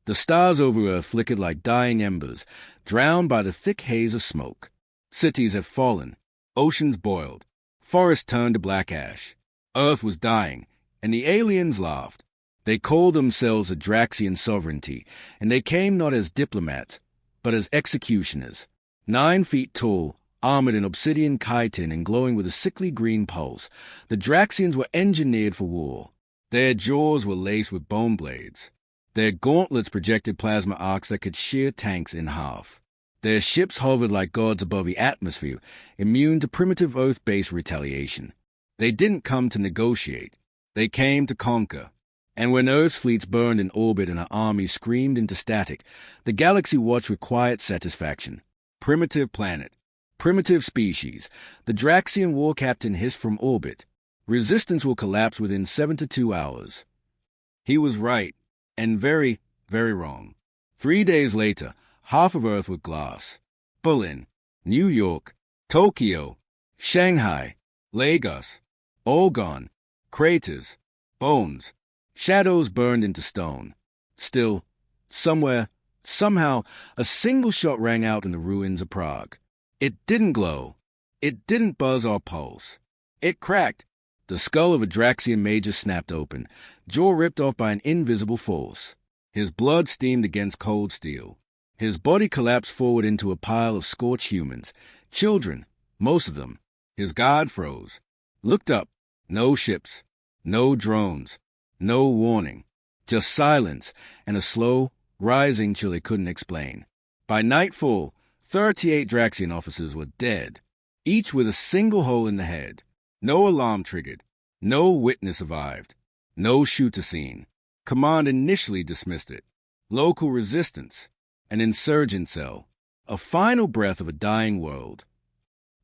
The stars over Earth flickered like dying embers, drowned by the thick haze of smoke. Cities had fallen, oceans boiled, forests turned to black ash. Earth was dying, and the aliens laughed. They called themselves the Draxian sovereignty, and they came not as diplomats, but as executioners. 9 feet tall, armored in obsidian chitin and glowing with a sickly green pulse, the Draxians were engineered for war. Their jaws were laced with bone blades. Their gauntlets projected plasma arcs that could shear tanks in half. Their ships hovered like gods above the atmosphere, immune to primitive Earth-based retaliation. They didn't come to negotiate. They came to conquer. And when Earth's fleets burned in orbit and our armies screamed into static, the galaxy watched with quiet satisfaction. Primitive planet. Primitive species. The Draxian war captain hissed from orbit. Resistance will collapse within 7 to 2 hours. He was right, and very, very wrong. 3 days later, half of Earth was glass. Berlin, New York, Tokyo, Shanghai, Lagos, all gone. Craters, bones, shadows burned into stone. Still, somewhere, somehow, a single shot rang out in the ruins of Prague. It didn't glow. It didn't buzz or pulse. It cracked. The skull of a Draxian major snapped open, jaw ripped off by an invisible force. His blood steamed against cold steel. His body collapsed forward into a pile of scorched humans. Children, most of them. His guard froze. Looked up. No ships. No drones. No warning. Just silence and a slow, rising chill they couldn't explain. By nightfall, 38 Draxian officers were dead, each with a single hole in the head. No alarm triggered. No witness survived. No shooter seen. Command initially dismissed it. Local resistance. An insurgent cell. A final breath of a dying world.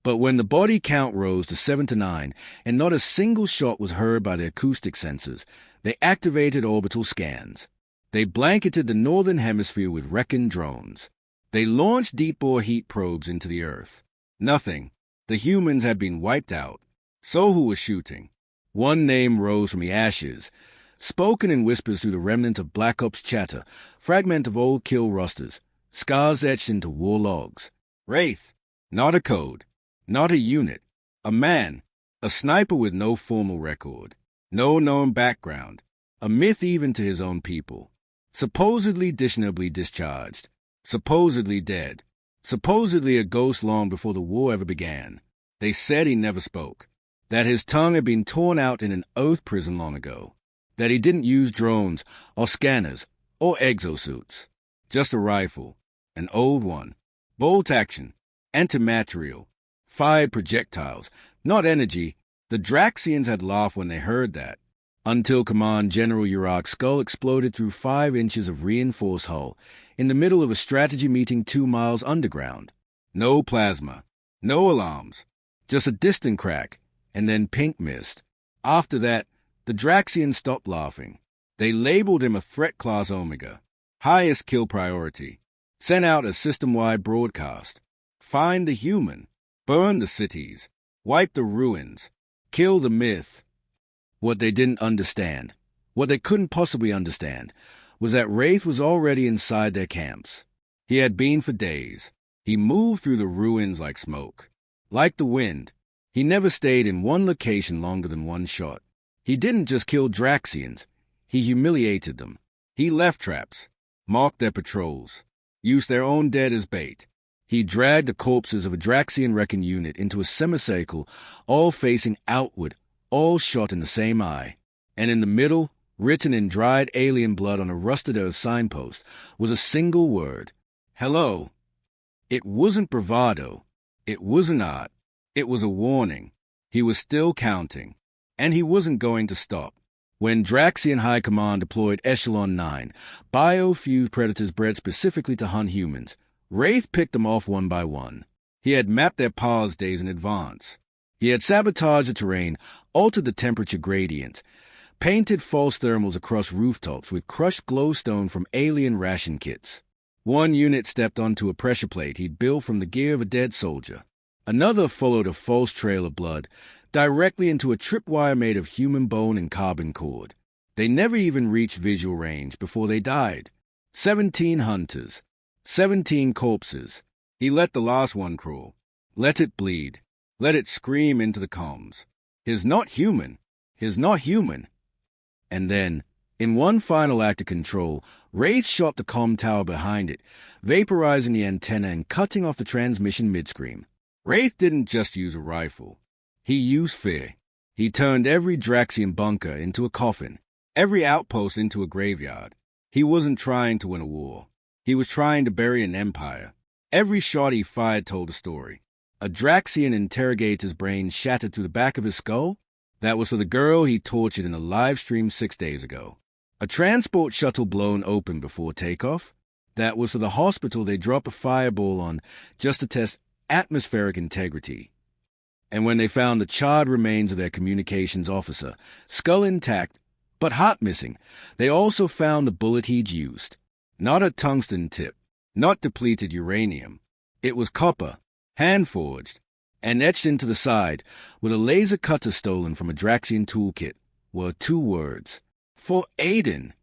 But when the body count rose to 7 to 9, and not a single shot was heard by the acoustic sensors, they activated orbital scans. They blanketed the northern hemisphere with reckoned drones. They launched deep-bore heat probes into the Earth. Nothing. The humans had been wiped out. So who was shooting? One name rose from the ashes, spoken in whispers through the remnant of Black Ops chatter, fragment of old kill rosters, scars etched into war logs. Wraith. Not a code. Not a unit. A man. A sniper with no formal record. No known background. A myth even to his own people. Supposedly dishonorably discharged. Supposedly dead. Supposedly a ghost long before the war ever began. They said he never spoke. That his tongue had been torn out in an oath prison long ago. That he didn't use drones or scanners or exosuits. Just a rifle. An old one. Bolt action. Antimaterial. Fired projectiles. Not energy. The Draxians had laughed when they heard that. Until Command General Yurak's skull exploded through 5 inches of reinforced hull in the middle of a strategy meeting 2 miles underground. No plasma. No alarms. Just a distant crack, and then pink mist. After that, the Draxians stopped laughing. They labeled him a Threat Class Omega. Highest kill priority. Sent out a system-wide broadcast. Find the human. Burn the cities. Wipe the ruins. Kill the myth. What they didn't understand, what they couldn't possibly understand, was that Wraith was already inside their camps. He had been for days. He moved through the ruins like smoke. Like the wind, he never stayed in one location longer than one shot. He didn't just kill Draxians. He humiliated them. He left traps, marked their patrols, used their own dead as bait. He dragged the corpses of a Draxian wrecking unit into a semicircle, all facing outward, all shot in the same eye. And in the middle, written in dried alien blood on a rusted earth signpost, was a single word. Hello. It wasn't bravado. It wasn't art. It was a warning. He was still counting. And he wasn't going to stop. When Draxian High Command deployed Echelon 9, biofused predators bred specifically to hunt humans, Wraith picked them off one by one. He had mapped their pause days in advance. He had sabotaged the terrain, altered the temperature gradients, painted false thermals across rooftops with crushed glowstone from alien ration kits. One unit stepped onto a pressure plate he'd built from the gear of a dead soldier. Another followed a false trail of blood, directly into a tripwire made of human bone and carbon cord. They never even reached visual range before they died. 17 hunters. 17 corpses. He let the last one crawl. Let it bleed. Let it scream into the comms. He's not human. He's not human. And then, in one final act of control, Wraith shot the comm tower behind it, vaporizing the antenna and cutting off the transmission mid-scream. Wraith didn't just use a rifle. He used fear. He turned every Draxian bunker into a coffin, every outpost into a graveyard. He wasn't trying to win a war. He was trying to bury an empire. Every shot he fired told a story. A Draxian interrogator's brain shattered through the back of his skull. That was for the girl he tortured in a live stream 6 days ago. A transport shuttle blown open before takeoff. That was for the hospital they dropped a fireball on just to test atmospheric integrity. And when they found the charred remains of their communications officer, skull intact, but heart missing, they also found the bullet he'd used. Not a tungsten tip, not depleted uranium. It was copper, hand-forged, and etched into the side with a laser cutter stolen from a Draxian toolkit were 2 words. For Aiden.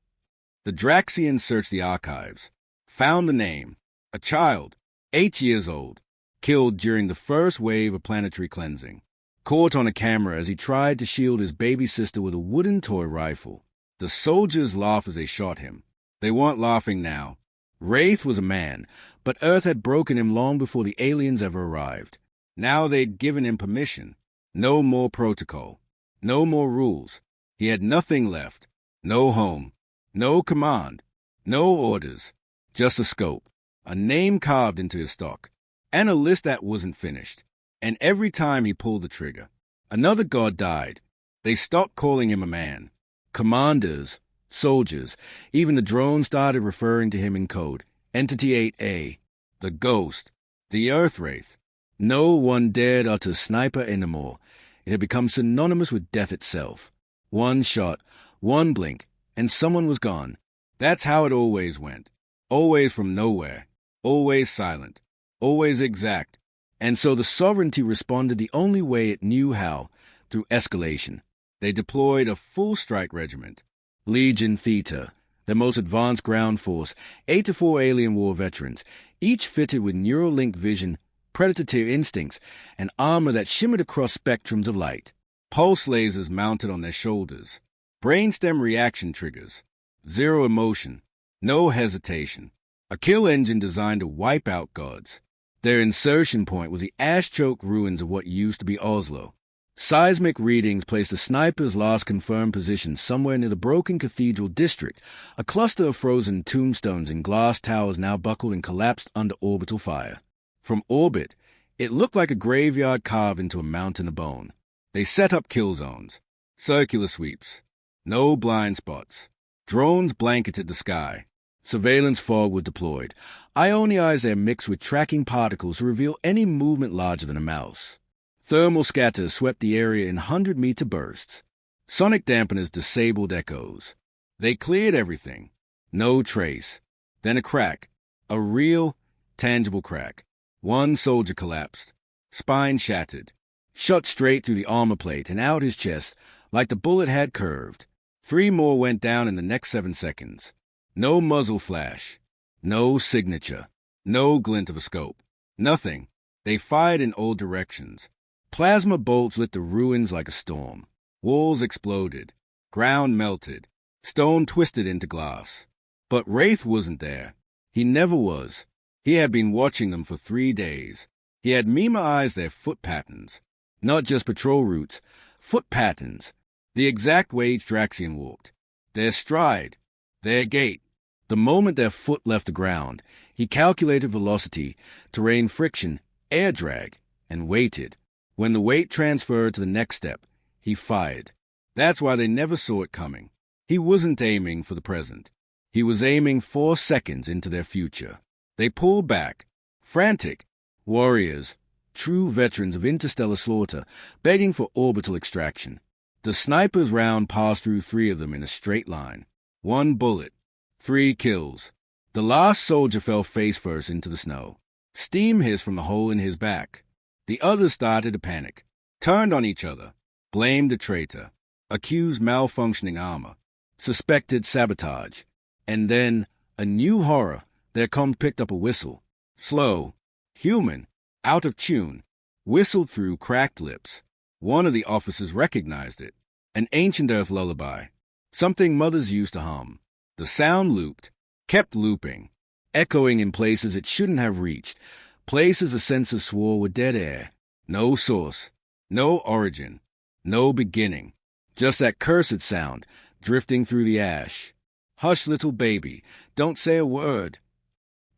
The Draxians searched the archives, found the name. A child, 8 years old, killed during the first wave of planetary cleansing. Caught on a camera as he tried to shield his baby sister with a wooden toy rifle. The soldiers laughed as they shot him. They weren't laughing now. Wraith was a man, but Earth had broken him long before the aliens ever arrived. Now they'd given him permission. No more protocol. No more rules. He had nothing left. No home. No command. No orders. Just a scope. A name carved into his stock. And a list that wasn't finished. And every time he pulled the trigger, another god died. They stopped calling him a man. Commanders, soldiers, even the drones started referring to him in code. Entity 8A, the Ghost, the Earth Wraith. No one dared utter sniper anymore. It had become synonymous with death itself. One shot, one blink, and someone was gone. That's how it always went. Always from nowhere. Always silent. Always exact. And so the Sovereignty responded the only way it knew how, through escalation. They deployed a full strike regiment. Legion Theta, their most advanced ground force, 8 to 4 alien war veterans, each fitted with neural-linked vision, predator instincts, and armor that shimmered across spectrums of light. Pulse lasers mounted on their shoulders. Brainstem reaction triggers. Zero emotion. No hesitation. A kill engine designed to wipe out gods. Their insertion point was the ash-choked ruins of what used to be Oslo. Seismic readings placed the sniper's last confirmed position somewhere near the broken cathedral district, a cluster of frozen tombstones and glass towers now buckled and collapsed under orbital fire. From orbit, it looked like a graveyard carved into a mountain of bone. They set up kill zones. Circular sweeps. No blind spots. Drones blanketed the sky. Surveillance fog was deployed. Ionized air mixed with tracking particles to reveal any movement larger than a mouse. Thermal scatters swept the area in 100-meter bursts. Sonic dampeners disabled echoes. They cleared everything. No trace. Then a crack. A real, tangible crack. One soldier collapsed. Spine shattered. Shot straight through the armor plate and out his chest like the bullet had curved. 3 more went down in the next 7 seconds. No muzzle flash. No signature. No glint of a scope. Nothing. They fired in all directions. Plasma bolts lit the ruins like a storm. Walls exploded. Ground melted. Stone twisted into glass. But Wraith wasn't there. He never was. He had been watching them for 3 days. He had mimeized their foot patterns. Not just patrol routes. Foot patterns. The exact way each Draxian walked. Their stride. Their gait. The moment their foot left the ground, he calculated velocity, terrain friction, air drag, and waited. When the weight transferred to the next step, he fired. That's why they never saw it coming. He wasn't aiming for the present. He was aiming 4 seconds into their future. They pulled back, frantic, warriors, true veterans of interstellar slaughter, begging for orbital extraction. The sniper's round passed through 3 of them in a straight line. 1 bullet. 3 kills. The last soldier fell face first into the snow. Steam hissed from the hole in his back. The others started to panic, turned on each other, blamed the traitor, accused malfunctioning armor, suspected sabotage. And then A new horror. Their comm picked up a whistle. Slow. Human. Out of tune. Whistled through cracked lips. One of the officers recognized it. An ancient Earth lullaby. Something mothers used to hum. The sound looped. Kept looping. Echoing in places it shouldn't have reached. Places the sensors swore were dead air. No source. No origin. No beginning. Just that cursed sound, drifting through the ash. Hush, little baby. Don't say a word.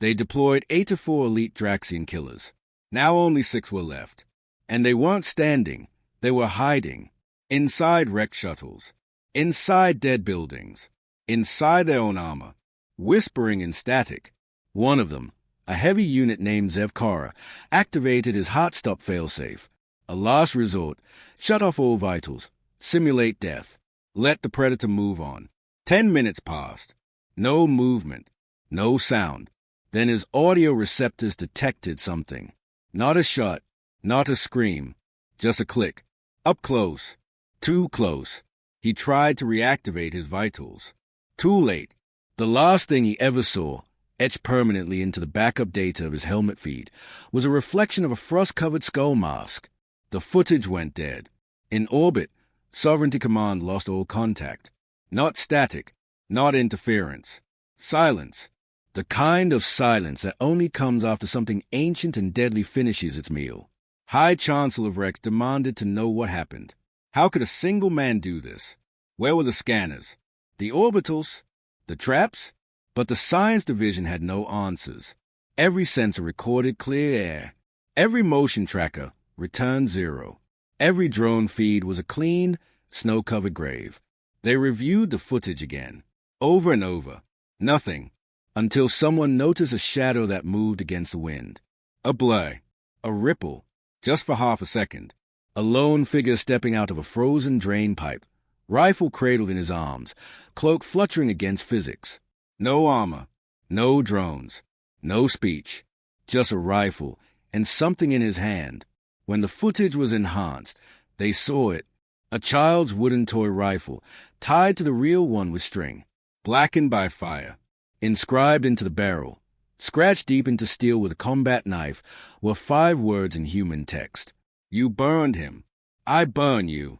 They deployed 8 to 4 elite Draxian killers. Now only 6 were left. And they weren't standing. They were hiding. Inside wrecked shuttles. Inside dead buildings. Inside their own armor. Whispering in static. One of them, a heavy unit named Zevkara, activated his hot stop failsafe. A last resort. Shut off all vitals. Simulate death. Let the predator move on. 10 minutes passed. No movement. No sound. Then his audio receptors detected something. Not a shot. Not a scream. Just a click. Up close. Too close. He tried to reactivate his vitals. Too late. The last thing he ever saw, etched permanently into the backup data of his helmet feed, was a reflection of a frost-covered skull mask. The footage went dead. In orbit, Sovereignty Command lost all contact. Not static, not interference. Silence. The kind of silence that only comes after something ancient and deadly finishes its meal. High Chancellor Rex demanded to know what happened. How could a single man do this? Where were the scanners? The orbitals? The traps? But the science division had no answers. Every sensor recorded clear air. Every motion tracker returned 0. Every drone feed was a clean, snow-covered grave. They reviewed the footage again, over and over. Nothing, until someone noticed a shadow that moved against the wind. A blur, a ripple, just for half a second. A lone figure stepping out of a frozen drain pipe, rifle cradled in his arms, cloak fluttering against physics. No armor, no drones, no speech, just a rifle and something in his hand. When the footage was enhanced, they saw it. A child's wooden toy rifle, tied to the real one with string, blackened by fire. Inscribed into the barrel, scratched deep into steel with a combat knife, were 5 words in human text. You burned him. I burn you.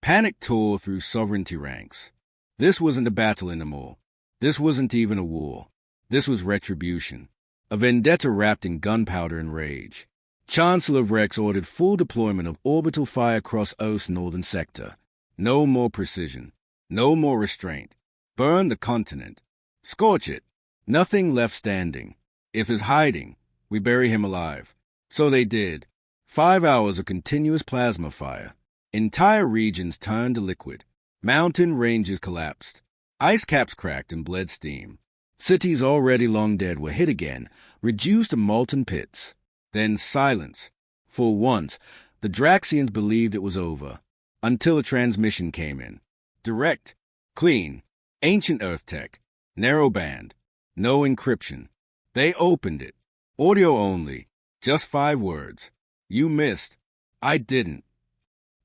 Panic tore through sovereignty ranks. This wasn't a battle anymore. This wasn't even a war. This was retribution. A vendetta wrapped in gunpowder and rage. Chancellor Rex ordered full deployment of orbital fire across Earth's northern sector. No more precision. No more restraint. Burn the continent. Scorch it. Nothing left standing. If he's hiding, we bury him alive. So they did. 5 hours of continuous plasma fire. Entire regions turned to liquid. Mountain ranges collapsed. Ice caps cracked and bled steam. Cities already long dead were hit again, reduced to molten pits. Then silence. For once, the Draxians believed it was over, until a transmission came in. Direct, clean, ancient Earth tech, narrow band, no encryption. They opened it. Audio only, just 5 words. You missed. I didn't.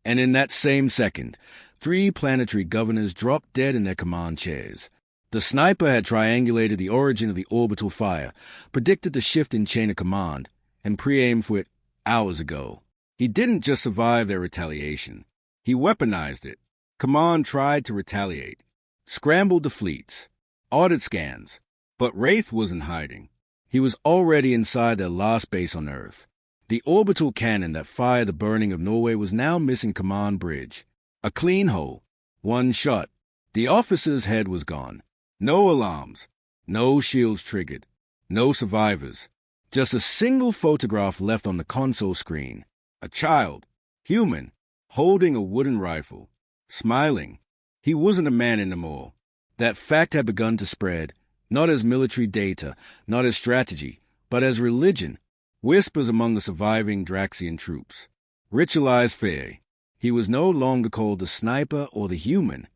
And in that same second, 3 planetary governors dropped dead in their command chairs. The sniper had triangulated the origin of the orbital fire, predicted the shift in chain of command, and pre-aimed for it hours ago. He didn't just survive their retaliation. He weaponized it. Command tried to retaliate. Scrambled the fleets. Audit scans. But Wraith wasn't hiding. He was already inside their last base on Earth. The orbital cannon that fired the burning of Norway was now missing command bridge. A clean hole. 1 shot. The officer's head was gone. No alarms. No shields triggered. No survivors. Just a single photograph left on the console screen. A child. Human. Holding a wooden rifle. Smiling. He wasn't a man anymore. That fact had begun to spread, not as military data, not as strategy, but as religion. Whispers among the surviving Draxian troops. Ritualized fear. He was no longer called the sniper or the human.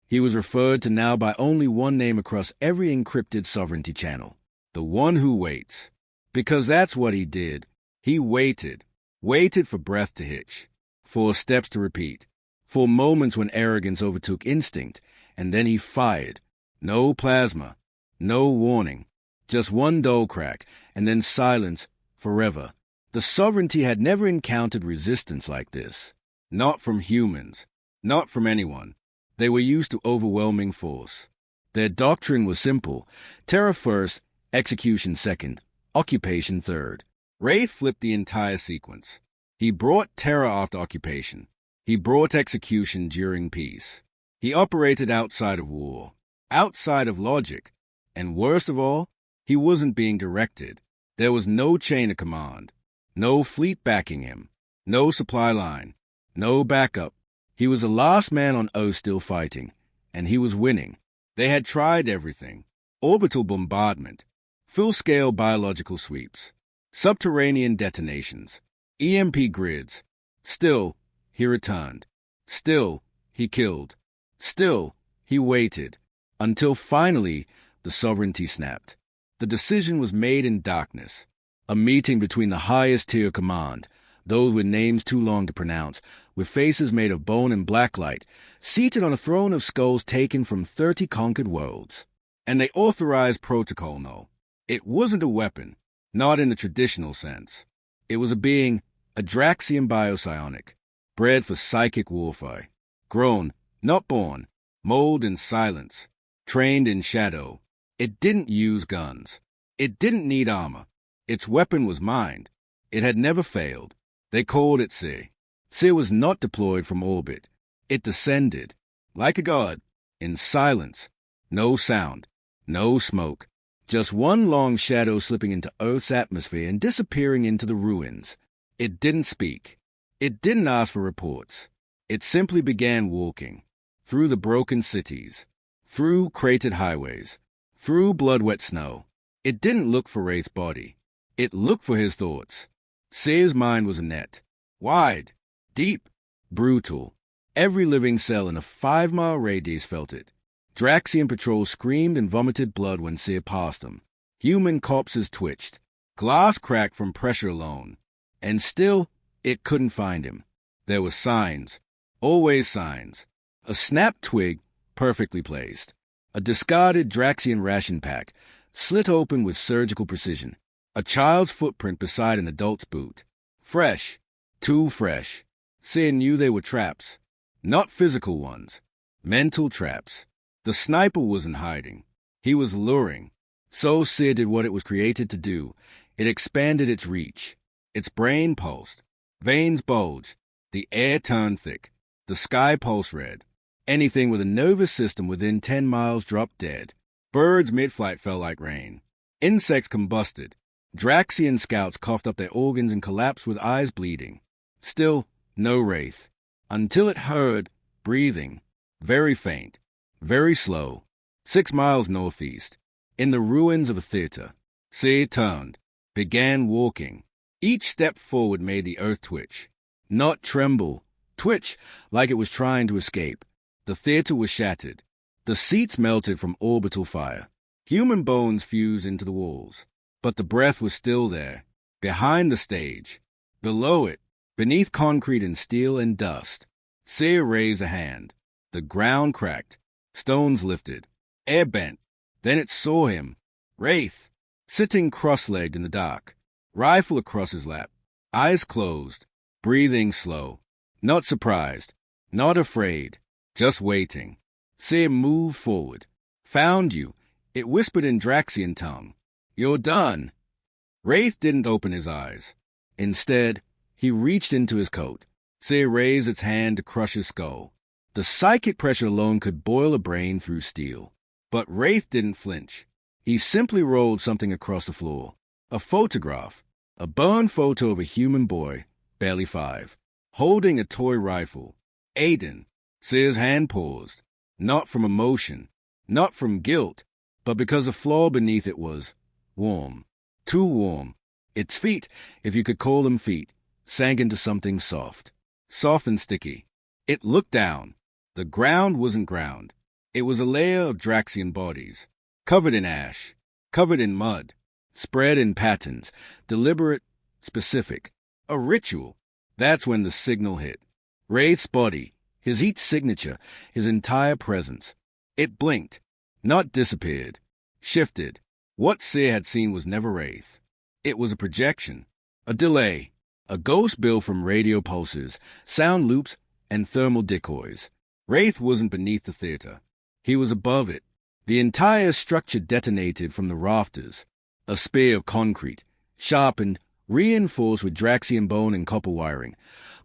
He was referred to now by only one name across every encrypted sovereignty channel. The one who waits. Because that's what he did. He waited. Waited for breath to hitch. For steps to repeat. For moments when arrogance overtook instinct. And then he fired. No plasma. No warning. Just one dull crack, and then silence forever. The sovereignty had never encountered resistance like this. Not from humans. Not from anyone. They were used to overwhelming force. Their doctrine was simple. Terror first, execution second, occupation third. Wraith flipped the entire sequence. He brought terror after occupation. He brought execution during peace. He operated outside of war, outside of logic. And worst of all, he wasn't being directed. There was no chain of command, no fleet backing him, no supply line, no backup. He was the last man on Earth still fighting, and he was winning. They had tried everything: orbital bombardment, full-scale biological sweeps, subterranean detonations, EMP grids. Still, he returned. Still, he killed. Still, he waited. Until finally, the sovereignty snapped. The decision was made in darkness. A meeting between the highest tier command, those with names too long to pronounce, with faces made of bone and blacklight, seated on a throne of skulls taken from 30 conquered worlds. And they authorized protocol, no. It wasn't a weapon, not in the traditional sense. It was a being, a Draxian biopsionic, bred for psychic warfare, grown, not born, molded in silence, trained in shadow. It didn't use guns. It didn't need armor. Its weapon was mind. It had never failed. They called it Sci. Sci was not deployed from orbit. It descended, like a god, in silence. No sound, no smoke. Just one long shadow slipping into Earth's atmosphere and disappearing into the ruins. It didn't speak. It didn't ask for reports. It simply began walking. Through the broken cities. Through cratered highways. Through blood-wet snow. It didn't look for Wraith's body. It looked for his thoughts. Sci's mind was a net. Wide. Deep. Brutal. Every living cell in a 5-mile radius felt it. Draxian patrols screamed and vomited blood when Sci passed them. Human corpses twitched. Glass cracked from pressure alone. And still, it couldn't find him. There were signs. Always signs. A snapped twig, perfectly placed. A discarded Draxian ration pack, slit open with surgical precision. A child's footprint beside an adult's boot. Fresh. Too fresh. Sci knew they were traps. Not physical ones. Mental traps. The sniper wasn't hiding. He was luring. So Sci did what it was created to do. It expanded its reach. Its brain pulsed. Veins bulged. The air turned thick. The sky pulsed red. Anything with a nervous system within 10 miles dropped dead. Birds mid-flight fell like rain. Insects combusted. Draxian scouts coughed up their organs and collapsed with eyes bleeding. Still, no Wraith. Until it heard breathing. Very faint. Very slow. 6 miles northeast. In the ruins of a theater. Sci turned. Began walking. Each step forward made the earth twitch. Not tremble. Twitch like it was trying to escape. The theater was shattered. The seats melted from orbital fire. Human bones fused into the walls. But the breath was still there. Behind the stage. Below it. Beneath concrete and steel and dust. Sci raised a hand. The ground cracked. Stones lifted. Air bent. Then it saw him. Wraith. Sitting cross-legged in the dark. Rifle across his lap. Eyes closed. Breathing slow. Not surprised. Not afraid. Just waiting. Sci moved forward. Found you. It whispered in Draxian tongue. You're done. Wraith didn't open his eyes. Instead, he reached into his coat. Sci raised its hand to crush his skull. The psychic pressure alone could boil a brain through steel. But Wraith didn't flinch. He simply rolled something across the floor. A photograph. A burned photo of a human boy, barely 5, holding a toy rifle. Aiden. Sci's hand paused. Not from emotion. Not from guilt. But because the floor beneath it was warm. Too warm. Its feet, if you could call them feet, sank into something soft. Soft and sticky. It looked down. The ground wasn't ground. It was a layer of Draxian bodies. Covered in ash. Covered in mud. Spread in patterns. Deliberate. Specific. A ritual. That's when the signal hit. Wraith's body. His heat signature. His entire presence. It blinked. Not disappeared. shifted. What Seer had seen was never Wraith. It was a projection, a delay, a ghost built from radio pulses, sound loops, and thermal decoys. Wraith wasn't beneath the theater. He was above it. The entire structure detonated from the rafters, a spear of concrete, sharpened, reinforced with Draxian bone and copper wiring,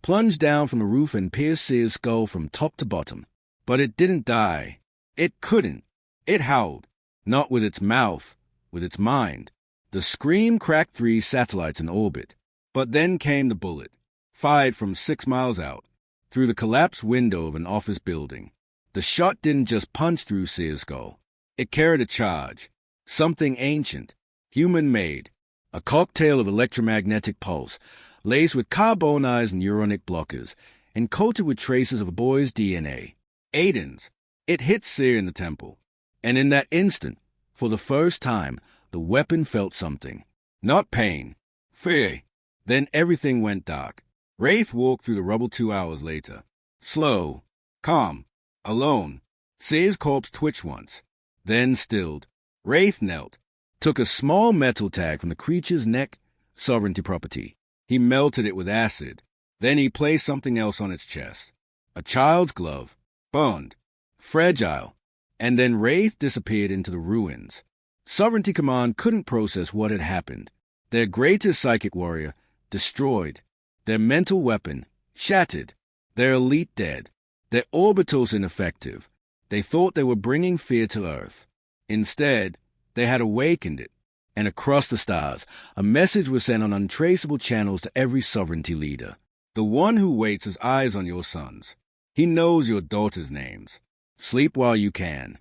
plunged down from the roof and pierced Seer's skull from top to bottom. But it didn't die. It couldn't. It howled. Not with its mouth, with its mind. The scream cracked 3 satellites in orbit. But then came the bullet, fired from 6 miles out, through the collapsed window of an office building. The shot didn't just punch through Seer's skull. It carried a charge, something ancient, human-made, a cocktail of electromagnetic pulse, laced with carbonized neuronic blockers, and coated with traces of a boy's DNA. Aiden's. It hit Seer in the temple. And in that instant, for the first time, the weapon felt something. Not pain. Fear. Then everything went dark. Wraith walked through the rubble 2 hours later. Slow. Calm. Alone. Seer's corpse twitched once. Then stilled. Wraith knelt. Took a small metal tag from the creature's neck. Sovereignty property. He melted it with acid. Then he placed something else on its chest. A child's glove. Burned. Fragile. And then Wraith disappeared into the ruins. Sovereignty Command couldn't process what had happened. Their greatest psychic warrior destroyed. Their mental weapon shattered. Their elite dead. Their orbitals ineffective. They thought they were bringing fear to Earth. Instead, they had awakened it. And across the stars, a message was sent on untraceable channels to every sovereignty leader. The one who waits has eyes on your sons. He knows your daughters' names. Sleep while you can.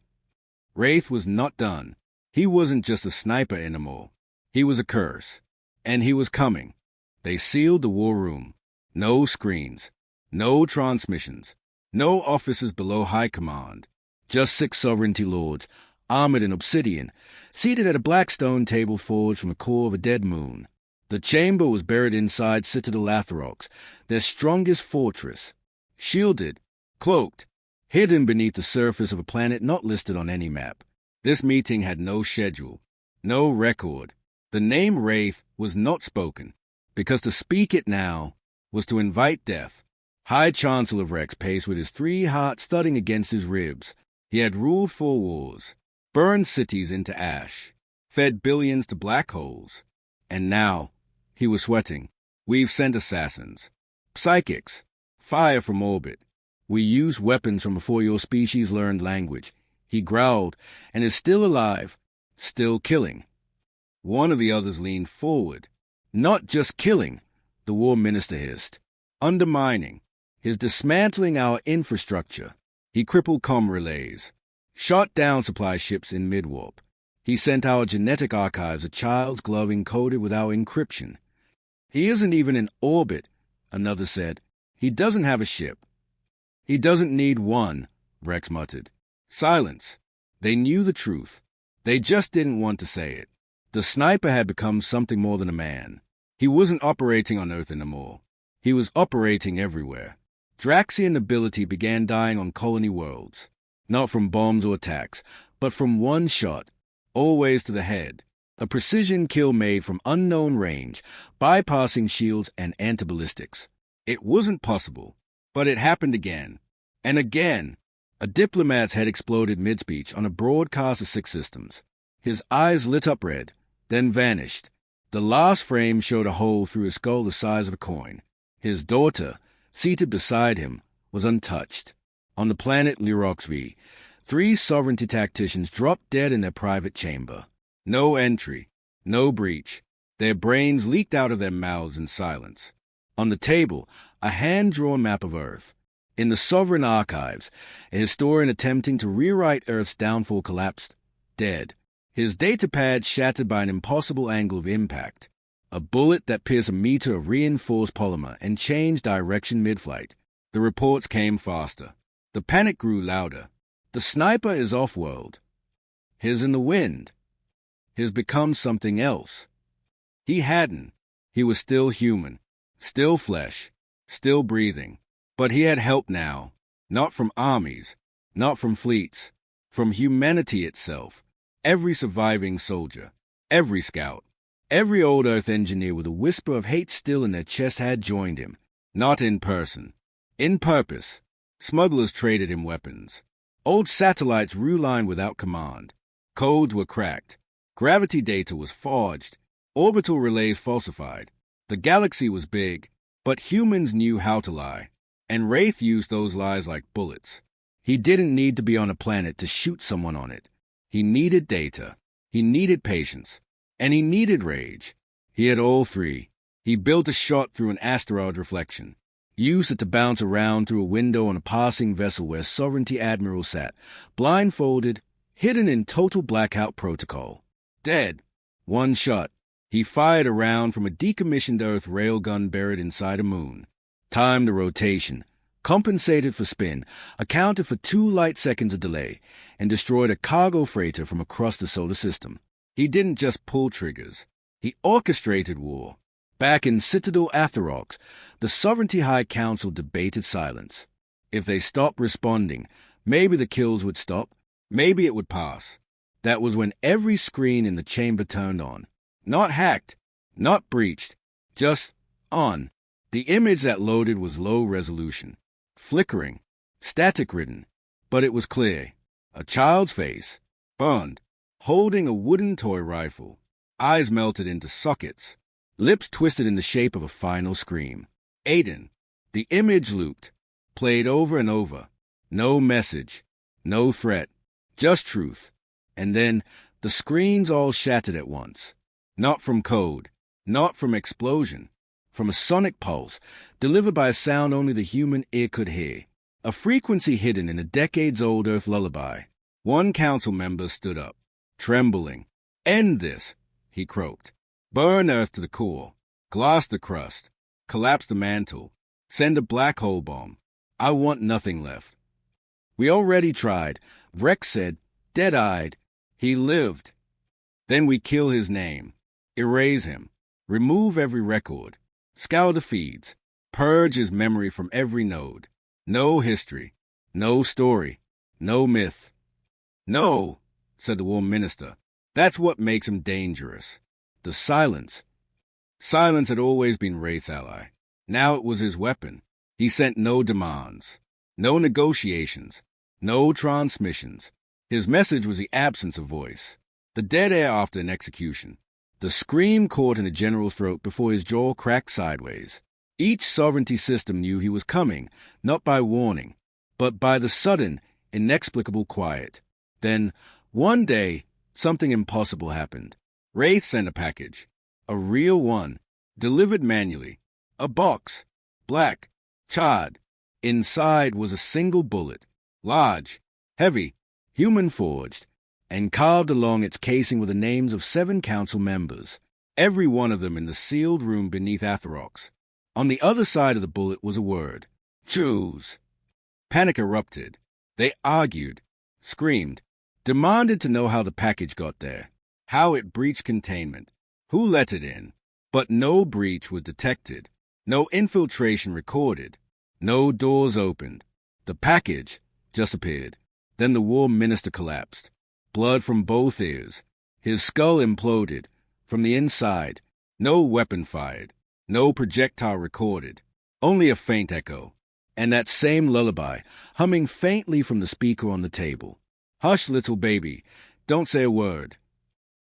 Wraith was not done. He wasn't just a sniper anymore. He was a curse. And he was coming. They sealed the war room. No screens. No transmissions. No officers below high command. Just 6 sovereignty lords, armored in obsidian, seated at a black stone table forged from the core of a dead moon. The chamber was buried inside Citadel Atherox, their strongest fortress. Shielded, cloaked, hidden beneath the surface of a planet not listed on any map. This meeting had no schedule, no record. The name Wraith was not spoken, because to speak it now was to invite death. High Chancellor of Rex paced with his 3 hearts thudding against his ribs. He had ruled 4 wars, burned cities into ash, fed billions to black holes. And now, he was sweating. We've sent assassins, psychics, fire from orbit. We used weapons from before your species learned language. He growled, and is still alive, still killing. One of the others leaned forward. Not just killing, the war minister hissed. Undermining. His dismantling our infrastructure. He crippled comm relays. Shot down supply ships in mid-warp. He sent our genetic archives a child's glove encoded with our encryption. He isn't even in orbit, another said. He doesn't have a ship. He doesn't need one, Rex muttered. Silence. They knew the truth. They just didn't want to say it. The sniper had become something more than a man. He wasn't operating on Earth anymore. He was operating everywhere. Draxian ability began dying on colony worlds. Not from bombs or attacks, but from one shot, always to the head. A precision kill made from unknown range, bypassing shields and anti-ballistics. It wasn't possible, but it happened again. And again. A diplomat's head exploded mid-speech on a broadcast of 6 systems. His eyes lit up red, then vanished. The last frame showed a hole through his skull the size of a coin. His daughter, seated beside him, was untouched. On the planet Lyrox V, 3 sovereignty tacticians dropped dead in their private chamber. No entry, no breach. Their brains leaked out of their mouths in silence. On the table, a hand-drawn map of Earth. In the Sovereign Archives, a historian attempting to rewrite Earth's downfall collapsed, dead. His datapad shattered by an impossible angle of impact. A bullet that pierced a meter of reinforced polymer and changed direction mid-flight. The reports came faster. The panic grew louder. The sniper is off-world. His in the wind. His become something else. He hadn't. He was still human, still flesh, still breathing. But he had help now, not from armies, not from fleets, from humanity itself. Every surviving soldier, every scout, every old Earth engineer with a whisper of hate still in their chest had joined him. Not in person. In purpose. Smugglers traded him weapons. Old satellites relined without command. Codes were cracked. Gravity data was forged. Orbital relays falsified. The galaxy was big, but humans knew how to lie. And Wraith used those lies like bullets. He didn't need to be on a planet to shoot someone on it. He needed data. He needed patience. And he needed rage. He had all three. He built a shot through an asteroid reflection. Used it to bounce around through a window on a passing vessel where Sovereignty Admiral sat, blindfolded, hidden in total blackout protocol. Dead. One shot. He fired a round from a decommissioned Earth railgun buried inside a moon. Timed the rotation, compensated for spin, accounted for 2 light seconds of delay, and destroyed a cargo freighter from across the solar system. He didn't just pull triggers. He orchestrated war. Back in Citadel Atherox, the Sovereignty High Council debated silence. If they stopped responding, maybe the kills would stop, maybe it would pass. That was when every screen in the chamber turned on. Not hacked, not breached, just on. The image that loaded was low resolution, flickering, static-ridden, but it was clear. A child's face, burned, holding a wooden toy rifle, eyes melted into sockets, lips twisted in the shape of a final scream. Aiden. The image looped, played over and over. No message, no threat, just truth. And then the screens all shattered at once. Not from code, not from explosion, from a sonic pulse, delivered by a sound only the human ear could hear. A frequency hidden in a decades-old Earth lullaby. One council member stood up, trembling. "End this," he croaked. "Burn Earth to the core. Glass the crust. Collapse the mantle. Send a black hole bomb. I want nothing left." "We already tried," Vrex said, dead-eyed. "He lived. Then we kill his name. Erase him. Remove every record. Scour the feeds. Purge his memory from every node. No history. No story. No myth." "No," said the War Minister. "That's what makes him dangerous. The silence." Silence had always been Wraith's ally. Now it was his weapon. He sent no demands. No negotiations. No transmissions. His message was the absence of voice. The dead air after an execution. The scream caught in a general's throat before his jaw cracked sideways. Each sovereignty system knew he was coming, not by warning, but by the sudden, inexplicable quiet. Then, one day, something impossible happened. Wraith sent a package. A real one. Delivered manually. A box. Black. Charred. Inside was a single bullet. Large. Heavy. Human-forged. And carved along its casing were the names of 7 council members, every one of them in the sealed room beneath Atherox. On the other side of the bullet was a word. Choose. Panic erupted. They argued, screamed, demanded to know how the package got there, how it breached containment, who let it in. But no breach was detected, no infiltration recorded, no doors opened. The package just appeared. Then the War Minister collapsed. Blood from both ears. His skull imploded. From the inside, no weapon fired, no projectile recorded, only a faint echo. And that same lullaby, humming faintly from the speaker on the table. "Hush, little baby, don't say a word."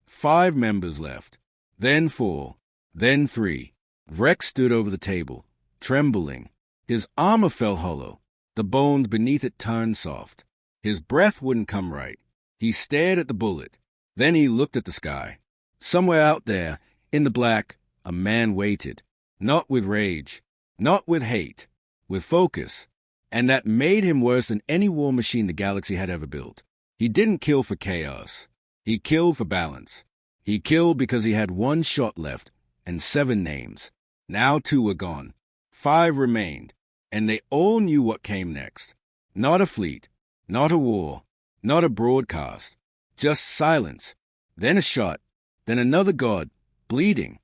5 members left, then 4, then 3. Vrex stood over the table, trembling. His armor fell hollow. The bones beneath it turned soft. His breath wouldn't come right. He stared at the bullet. Then he looked at the sky. Somewhere out there, in the black, a man waited. Not with rage, not with hate, with focus. And that made him worse than any war machine the galaxy had ever built. He didn't kill for chaos. He killed for balance. He killed because he had 1 shot left and 7 names. Now 2 were gone. 5 remained. And they all knew what came next. Not a fleet, not a war, not a broadcast, just silence, then a shot, then another god, bleeding.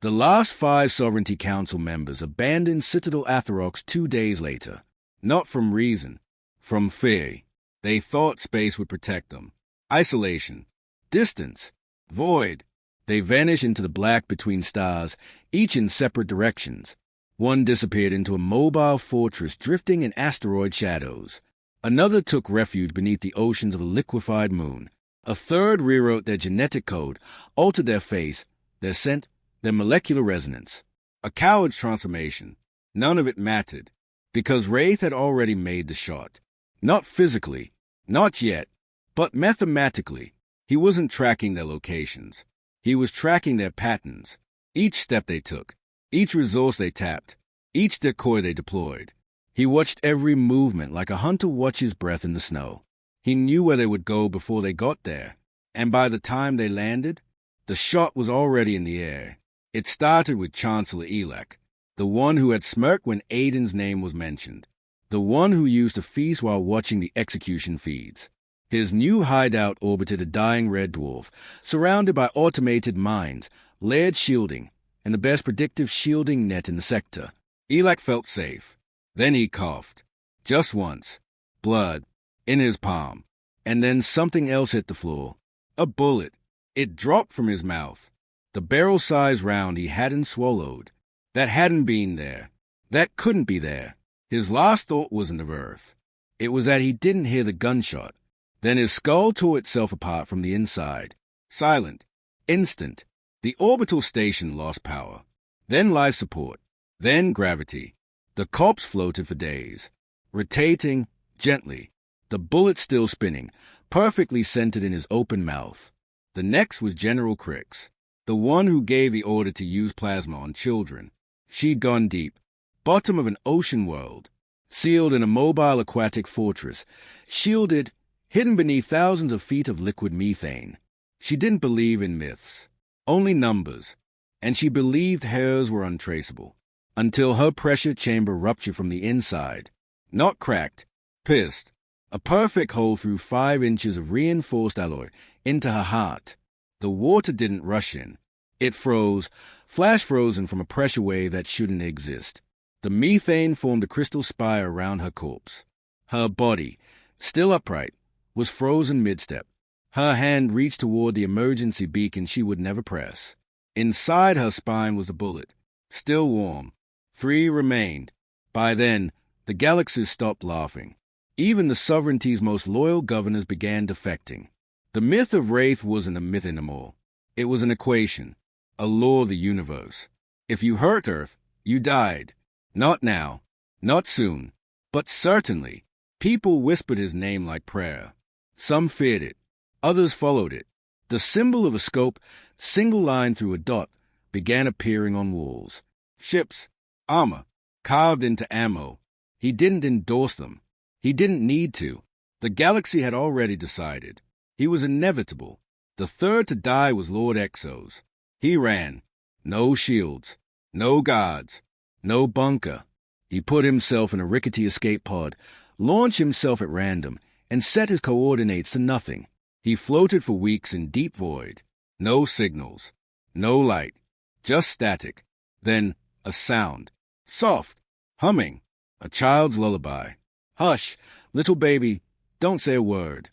The last 5 Sovereignty Council members abandoned Citadel Atherox 2 days later. Not from reason, from fear. They thought space would protect them. Isolation. Distance. Void. They vanished into the black between stars, each in separate directions. One disappeared into a mobile fortress drifting in asteroid shadows. Another took refuge beneath the oceans of a liquefied moon. A third rewrote their genetic code, altered their face, their scent, their molecular resonance. A coward's transformation. None of it mattered, because Wraith had already made the shot. Not physically, not yet, but mathematically. He wasn't tracking their locations. He was tracking their patterns. Each step they took, each resource they tapped, each decoy they deployed. He watched every movement like a hunter watches breath in the snow. He knew where they would go before they got there, and by the time they landed, the shot was already in the air. It started with Chancellor Elak, the one who had smirked when Aiden's name was mentioned, the one who used to feast while watching the execution feeds. His new hideout orbited a dying red dwarf, surrounded by automated mines, layered shielding, and the best predictive shielding net in the sector. Elak felt safe. Then he coughed. Just once. Blood. In his palm. And then something else hit the floor. A bullet. It dropped from his mouth. The barrel-sized round he hadn't swallowed. That hadn't been there. That couldn't be there. His last thought wasn't of Earth. It was that he didn't hear the gunshot. Then his skull tore itself apart from the inside. Silent. Instant. The orbital station lost power. Then life support. Then gravity. The corpse floated for days. Rotating gently. The bullet still spinning, perfectly centered in his open mouth. The next was General Crix, the one who gave the order to use plasma on children. She'd gone deep. Bottom of an ocean world. Sealed in a mobile aquatic fortress. Shielded, hidden beneath thousands of feet of liquid methane. She didn't believe in myths. Only numbers. And she believed hers were untraceable. Until her pressure chamber ruptured from the inside. Not cracked. Pierced. A perfect hole through 5 inches of reinforced alloy into her heart. The water didn't rush in. It froze, flash frozen from a pressure wave that shouldn't exist. The methane formed a crystal spire around her corpse. Her body, still upright, was frozen mid-step. Her hand reached toward the emergency beacon she would never press. Inside her spine was a bullet, still warm. 3 remained. By then, the galaxies stopped laughing. Even the sovereignty's most loyal governors began defecting. The myth of Wraith wasn't a myth anymore. It was an equation, a law of the universe. If you hurt Earth, you died. Not now, not soon, but certainly. People whispered his name like prayer. Some feared it. Others followed it. The symbol of a scope, single line through a dot, began appearing on walls. Ships, armor, carved into ammo. He didn't endorse them. He didn't need to. The galaxy had already decided. He was inevitable. The third to die was Lord Exos. He ran. No shields. No guards. No bunker. He put himself in a rickety escape pod, launched himself at random, and set his coordinates to nothing. He floated for weeks in deep void. No signals. No light. Just static. Then a sound. Soft. Humming. A child's lullaby. Hush, little baby, don't say a word.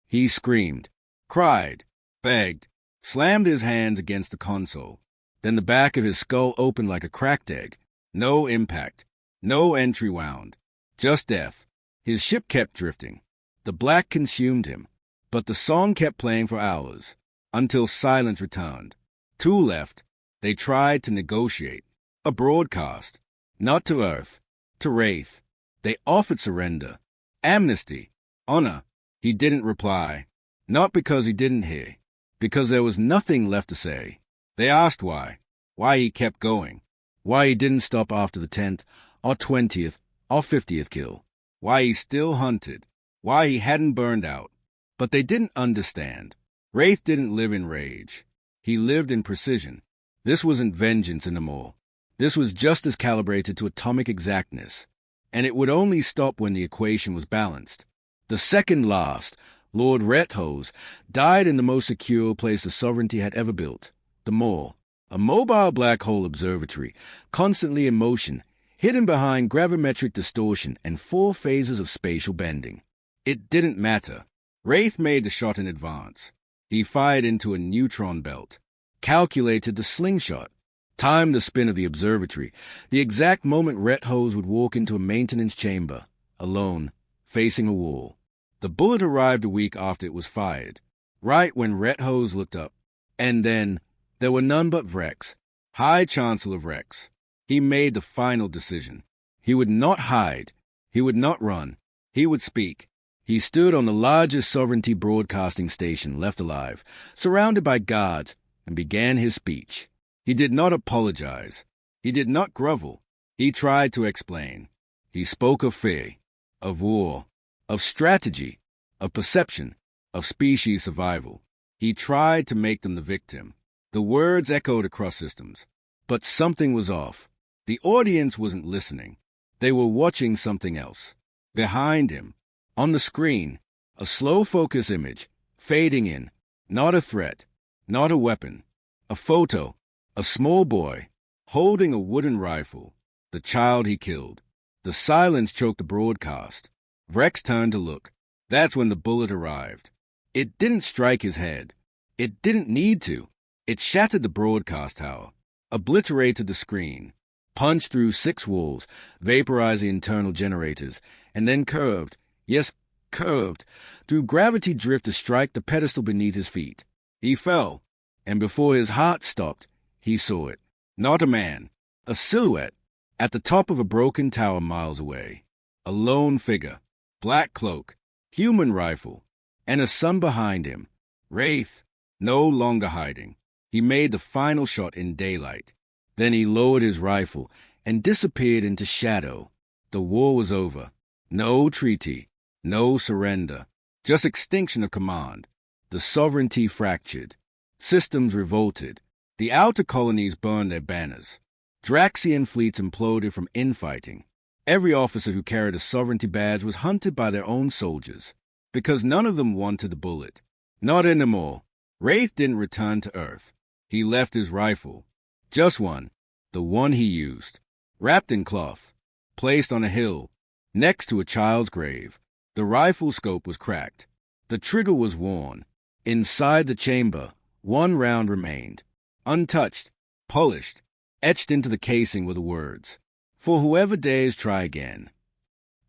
He screamed, cried, begged, slammed his hands against the console. Then the back of his skull opened like a cracked egg. No impact, no entry wound, just death. His ship kept drifting. The black consumed him, but the song kept playing for hours, until silence returned. 2 left. They tried to negotiate. A broadcast. Not to Earth, to Wraith. They offered surrender, amnesty, honor. He didn't reply. Not because he didn't hear, because there was nothing left to say. They asked why he kept going, why he didn't stop after the 10th, or 20th, or 50th kill, why he still hunted, why he hadn't burned out. But they didn't understand. Wraith didn't live in rage. He lived in precision. This wasn't vengeance anymore. This was justice calibrated to atomic exactness. And it would only stop when the equation was balanced. The second last, Lord Rethos, died in the most secure place the sovereignty had ever built, the Mall, a mobile black hole observatory, constantly in motion, hidden behind gravimetric distortion and 4 phases of spatial bending. It didn't matter. Wraith made the shot in advance. He fired into a neutron belt, calculated the slingshot, timed the spin of the observatory, the exact moment Ret Hose would walk into a maintenance chamber, alone, facing a wall. The bullet arrived a week after it was fired, right when Ret Hose looked up. And then there were none but Vrex, High Chancellor Vrex. He made the final decision. He would not hide. He would not run. He would speak. He stood on the largest sovereignty broadcasting station left alive, surrounded by guards, and began his speech. He did not apologize. He did not grovel. He tried to explain. He spoke of fear, of war, of strategy, of perception, of species survival. He tried to make them the victim. The words echoed across systems. But something was off. The audience wasn't listening. They were watching something else. Behind him, on the screen, a slow focus image, fading in. Not a threat, not a weapon. A photo, a small boy, holding a wooden rifle. The child he killed. The silence choked the broadcast. Vrex turned to look. That's when the bullet arrived. It didn't strike his head. It didn't need to. It shattered the broadcast tower, obliterated the screen, punched through 6 walls, vaporized the internal generators, and then curved, yes, curved, through gravity drift to strike the pedestal beneath his feet. He fell, and before his heart stopped, he saw it. Not a man, a silhouette, at the top of a broken tower miles away. A lone figure, black cloak, human rifle, and a sun behind him. Wraith, no longer hiding. He made the final shot in daylight. Then he lowered his rifle and disappeared into shadow. The war was over. No treaty, no surrender, just extinction of command. The sovereignty fractured. Systems revolted. The outer colonies burned their banners. Draxian fleets imploded from infighting. Every officer who carried a sovereignty badge was hunted by their own soldiers, because none of them wanted the bullet. Not anymore. Wraith didn't return to Earth. He left his rifle. Just one. The one he used. Wrapped in cloth. Placed on a hill, next to a child's grave. The rifle scope was cracked. The trigger was worn. Inside the chamber, 1 round remained. Untouched, polished, etched into the casing were the words, "For whoever dares try again."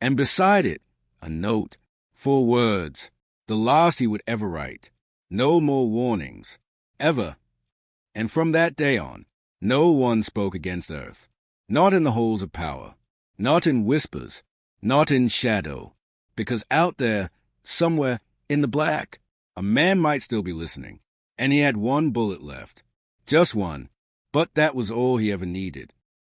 And beside it, a note, 4 words, the last he would ever write. No more warnings. Ever. And from that day on, no one spoke against Earth. Not in the halls of power. Not in whispers. Not in shadow. Because out there, somewhere in the black, a man might still be listening. And he had 1 bullet left. Just one. But that was all he ever needed.